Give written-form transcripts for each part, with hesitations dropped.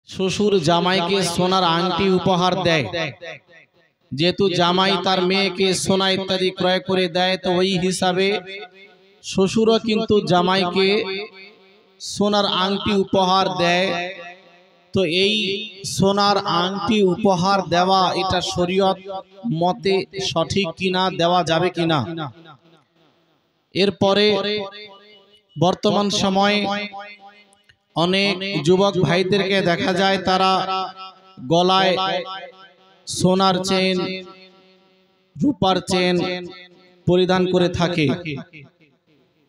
শ্বশুর জামাইকে সোনার আংটি উপহার দেয়, যেহেতু জামাই তার মেয়েকে সোনা ইত্যাদি ক্রয় করে দেয়, তো ওই হিসাবে শ্বশুরও কিন্তু জামাইকে সোনার আংটি উপহার দেয়। তো এই সোনার আংটি উপহার দেওয়া এটা শরীয়ত মতে সঠিক কিনা, দেওয়া যাবে কিনা? এরপরে বর্তমান সময়ে অনেক যুবক ভাইদেরকে দেখা যায় তারা গলায় সোনার চেন, রূপার চেন পরিধান করে থাকে।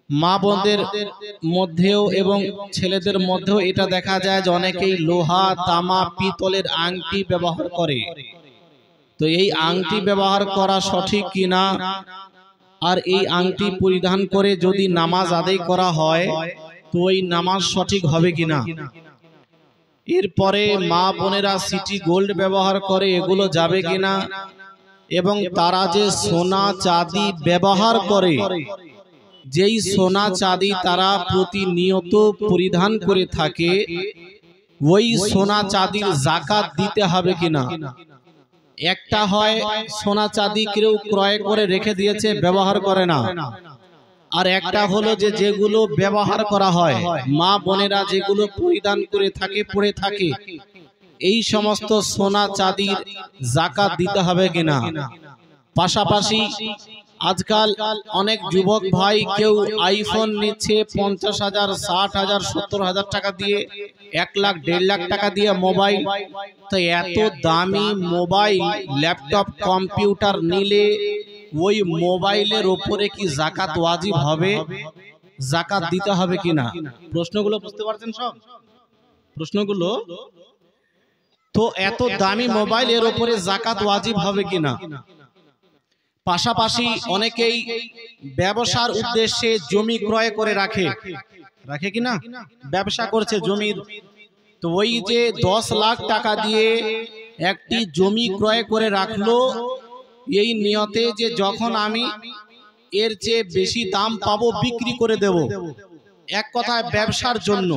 মা বোনদের মধ্যেও এবং ছেলেদের মধ্যেও এটা দেখা যায় যে অনেকেই লোহা, তামা, পিতলের আংটি ব্যবহার করে। তো এই আংটি ব্যবহার করা সঠিক কিনা, আর এই আংটি পরিধান করে যদি নামাজ আদায় করা হয় তো ওই নামাজ সঠিক হবে কিনা? এরপরে মা বোনেরা সিটি গোল্ড ব্যবহার করে, এগুলো যাবে কিনা? এবং তারা যে সোনা চাঁদি ব্যবহার করে, যেই সোনা চাঁদি তারা প্রতিনিয়ত পরিধান করে থাকে, ওই সোনা চাঁদির যাকাত দিতে হবে কিনা? একটা হয় সোনা চাঁদি কেউ ক্রয় করে রেখে দিয়েছে, ব্যবহার করে না। আর একটা হলো যে যেগুলো ব্যবহার করা হয়, মা বোনেরা যেগুলো পরিধান করে থাকে, পরে থাকে, এই সমস্ত সোনা চাঁদির যাকাত দিতে হবে কিনা? পাশাপাশি আজকাল অনেক যুবক ভাই কেউ আইফোন নিচ্ছে 50,000, 60,000, 70,000 টাকা দিয়ে, 1 লাখ 1.5 লাখ টাকা দিয়ে মোবাইল। তো এত দামি মোবাইল, ল্যাপটপ, কম্পিউটার নিলে ওই মোবাইলের ওপরে কি যাকাত ওয়াজিব হবে? যাকাত দিতে হবে কিনা? প্রশ্নগুলো বুঝতে পারছেন সব প্রশ্নগুলো? তো এত দামি মোবাইল, এর ওপরে যাকাত ওয়াজিব হবে কিনা? পাশাপাশি অনেকেই ব্যবসার উদ্দেশ্যে জমি ক্রয় করে রাখে কিনা, ব্যবসা করছে জমির। তো ওই যে 10 লাখ টাকা দিয়ে একটি জমি ক্রয় করে রাখলো, এই নিয়তে যে যখন আমি এর চেয়ে বেশি দাম পাবো বিক্রি করে দেব, এক কথায় ব্যবসার জন্য।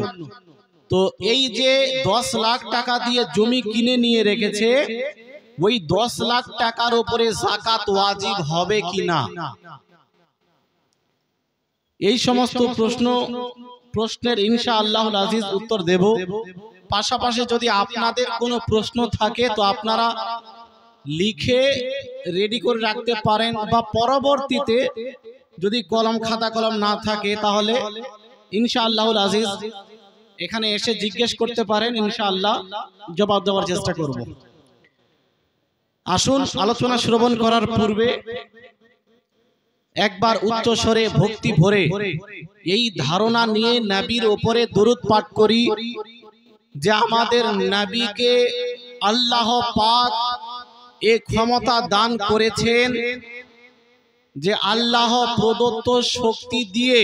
তো এই যে 10 লাখ টাকা দিয়ে জমি কিনে নিয়ে রেখেছে, ওই 10 লাখ টাকার উপরে যাকাত ওয়াজিব হবে কিনা? এই সমস্ত প্রশ্নের ইনশাআল্লাহুল আজিজ উত্তর দেব। পাশাপাশি যদি আপনাদের কোনো প্রশ্ন থাকে তো আপনারা লিখে রেডি করে রাখতে পারেন, বা পরবর্তীতে যদি কলম খাতা কলম না থাকে তাহলে ইনশাআল্লাহুল আজিজ এখানে এসে জিজ্ঞেস করতে পারেন, ইনশাআল্লাহ জবাব দেওয়ার চেষ্টা করব। আসুন, আলোচনা শ্রবণ করার পূর্বে একবার উচ্চ স্বরে ভক্তি ভরে এই ধারণা নিয়ে নবীর উপরে দরুদ পাঠ করি যে আমাদের নবীকে আল্লাহ পাক এই ক্ষমতা দান করেছেন যে আল্লাহ প্রদত্ত শক্তি দিয়ে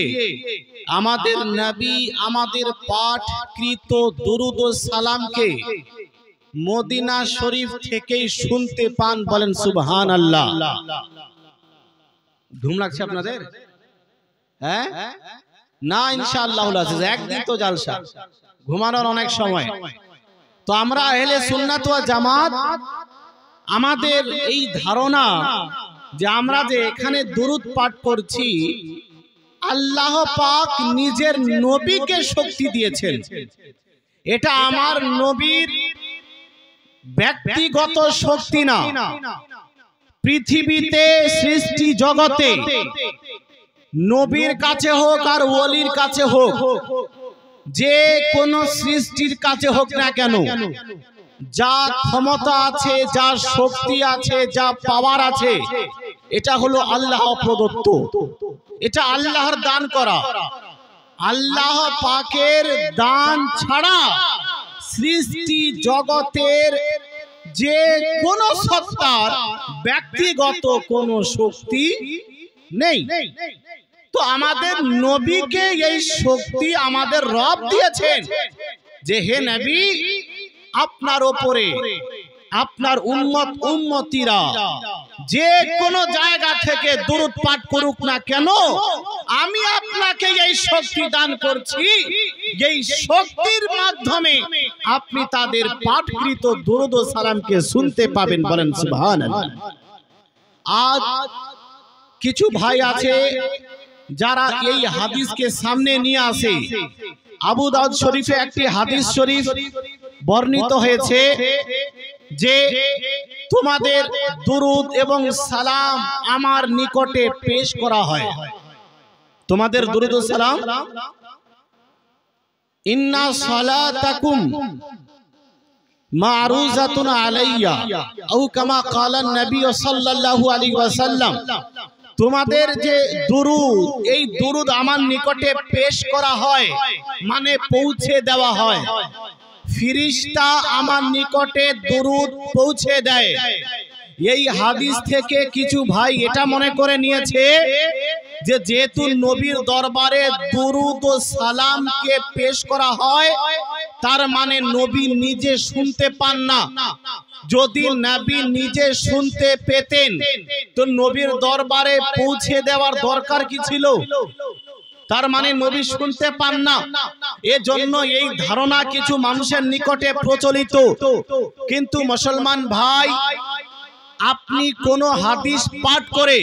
আমাদের নবী আমাদের পাঠকৃত দরুদ ও সালামকে মদিনা শরীফ থেকেই শুনতে পান। বলেন সুবহানাল্লাহ। ঘুম লাগছে আপনাদের? হ্যাঁ না, ইনশাআল্লাহুল আজিজ একদিন তো জালসা, ঘুমানোর অনেক সময়। তো আমরা আহলে সুন্নাত ওয়াল জামাত, আমাদের এই ধারণা যে আমরা যে এখানে দরুদ পাঠ করছি, আল্লাহ পাক নিজের নবীকে শক্তি দিয়েছেন। এটা আমার নবীর ব্যক্তিগত শক্তি না। পৃথিবীতে সৃষ্টি জগতে নবীর কাছে হোক আর ওলির কাছে হোক, যে কোন সৃষ্টির কাছে হোক না কেন, যা ক্ষমতা আছে, যা শক্তি আছে, যা পাওয়ার আছে, এটা হলো আল্লাহ প্রদত্ত, এটা আল্লাহর দান করা। আল্লাহ পাকের দান ছাড়া সৃষ্টি জগতের যে কোন সত্তার ব্যক্তিগত কোন শক্তি নেই। তো আমাদের নবীকে এই শক্তি আমাদের রব দিয়েছেন যে হে নবী, আপনার ওপরে আপনার উম্মত উম্মতিরা যে কোনো জায়গা থেকে দরুদ পাঠ করুক না কেন, আমি আপনাকে এই শক্তি দান করছি এই শক্তির মাধ্যমে আপনি তাদের পাঠকৃত দুরূদ ও সালামকে শুনতে পাবেন। বলেন সুবহানাল্লাহ। আজ কিছু ভাই আছে যারা এই হাদিসকে সামনে নিয়ে আসে। আবু দাউদ শরীফে একটি হাদিস শরীফ বর্ণিত হয়েছে যে তোমাদের দুরূদ এবং সালাম আমার নিকটে পেশ করা হয়। তোমাদের দুরূদ ও সালাম, ইন্না সালাতাকুম মারুজাতুন আলাইয়া আও কামা ক্বালা নবী সাল্লাল্লাহু আলাইহি ওয়াসাল্লাম, তোমাদের যে দুরূদ, এই দুরূদ আমার নিকটে পেশ করা হয়, মানে পৌঁছে দেওয়া হয়। ফেরেশতা আমার নিকটে দুরূদ পৌঁছে দেয়। এই হাদিস থেকে কিছু ভাই এটা মনে করে নিয়েছে যে যেহেতু নবীর দরবারে দুরূদ ও সালামকে পেশ করা হয়, তার মানে নবী নিজে শুনতে পান না। যদি নবী নিজে শুনতে পেতেন তো নবীর দরবারে পৌঁছে দেওয়ার দরকার কি ছিল? তার মানে নবী শুনতে পান না। এজন্য এই ধারণা কিছু মানুষের নিকটে প্রচলিত। কিন্তু মুসলমান ভাই, আপনি কোন হাদিস পাঠ করে,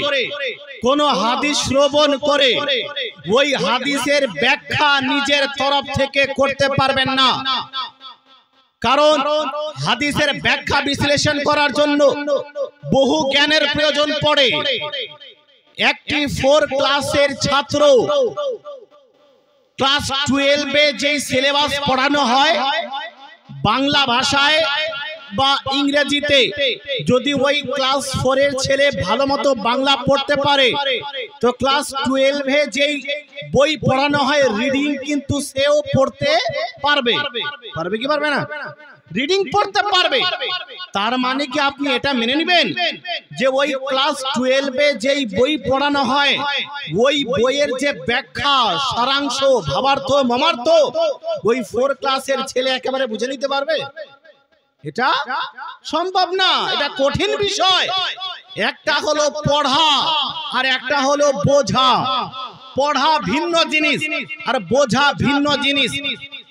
কোন হাদিস শ্রবণ করে ওই হাদিসের ব্যাখ্যা নিজের তরফ থেকে করতে পারবেন না। কারণ হাদিসের ব্যাখ্যা বিশ্লেষণ করার জন্য বহু জ্ঞানের প্রয়োজন পড়ে। একটি 4 ক্লাসের ছাত্র ক্লাস 12-এ যে সিলেবাস পড়ানো হয় বাংলা ভাষায় বা ইংরেজিতে, যদি ওই ক্লাস 4 এর ছেলে ভালো মতো বাংলা পড়তে পারে তো ক্লাস 12-এ যেই বই পড়ানো হয় রিডিং কিন্তু সেও পড়তে পারবে। পারবে কি পারবে না? রিডিং পড়তে পারবে। তার মানে কি আপনি এটা মেনে নেবেন যে ওই ক্লাস 12-এ যেই বই পড়ানো হয় ওই বইয়ের যে ব্যাখ্যা, সারাংশ, ভাবার্থ, মর্মার্থ ওই 4 ক্লাসের ছেলে একেবারে বুঝে নিতে পারবে? এটা সম্ভব না। এটা কঠিন বিষয়। একটা হলো পড়া আর একটা হলো বোঝা। পড়া ভিন্ন জিনিস আর বোঝা ভিন্ন জিনিস।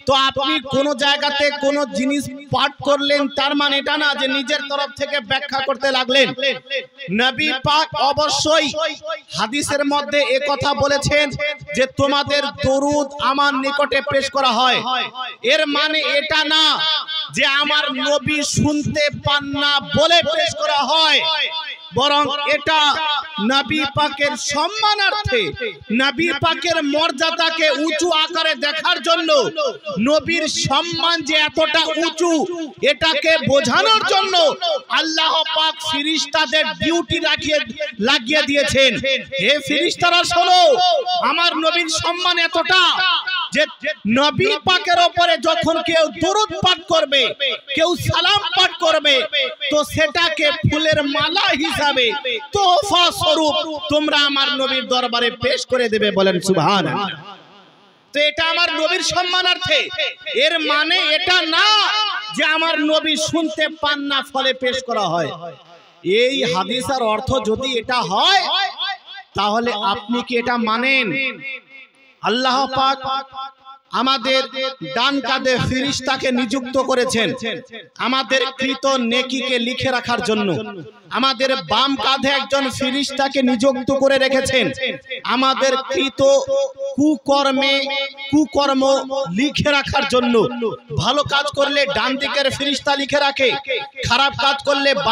তো আপনি কোন জায়গাতে কোন জিনিস পাঠ করলেন তার মানে এটা না যে নিজের তরফ থেকে ব্যাখ্যা করতে লাগলেন। নবী পাক অবশ্যই হাদিসের মধ্যে কথা বলেছেন যে তোমাদের দরুদ আমার নিকটে পেশ করা হয়। এর মানে এটা না যে আমার নবী শুনতে পান না বলে পেশ করা হয়, বরং এটা নবী পাকের সম্মানার্থে, নবী পাকের মর্যাদাকে উঁচু আকারে দেখার জন্য, নবীর সম্মান যে এতটা উঁচু এটাকে বোঝানোর জন্য আল্লাহ পাক ফেরেশতাদের ডিউটি লাগিয়ে দিয়েছেন। হে ফেরেশতারা শোনো, আমার নবীর সম্মান এতটা যে নবী পাকের উপরে যখন কেউ দরুদ পাঠ করবে, কেউ সালাম পাঠ করবে, তো সেটাকে ফুলের মালা হিসাবে তোহফা স্বরূপ তোমরা আমার নবীর দরবারে পেশ করে দেবে। বলেন সুবহানাল্লাহ। তো এটা আমার নবীর সম্মানার্থে। এর মানে এটা না যে আমার নবী শুনতে পান না ফলে পেশ করা হয়। এই হাদিসের অর্থ যদি এটা হয় তাহলে আপনি কি এটা মানেন? আল্লাহ পাক আমাদের ডান কাঁধে ফেরেশতাকে নিযুক্ত করেছেন আমাদের কৃত নেকিকে লিখে রাখার জন্য। আমাদের বাম কাঁধে একজন ফেরেশতাকে নিযুক্ত করে রেখেছেন আমাদের কৃত কুকর্ম লিখে রাখার জন্য। ভালো কাজ করলে ডান দিকের ফেরেশতা লিখে রাখে, খারাপ কাজ করলে বাম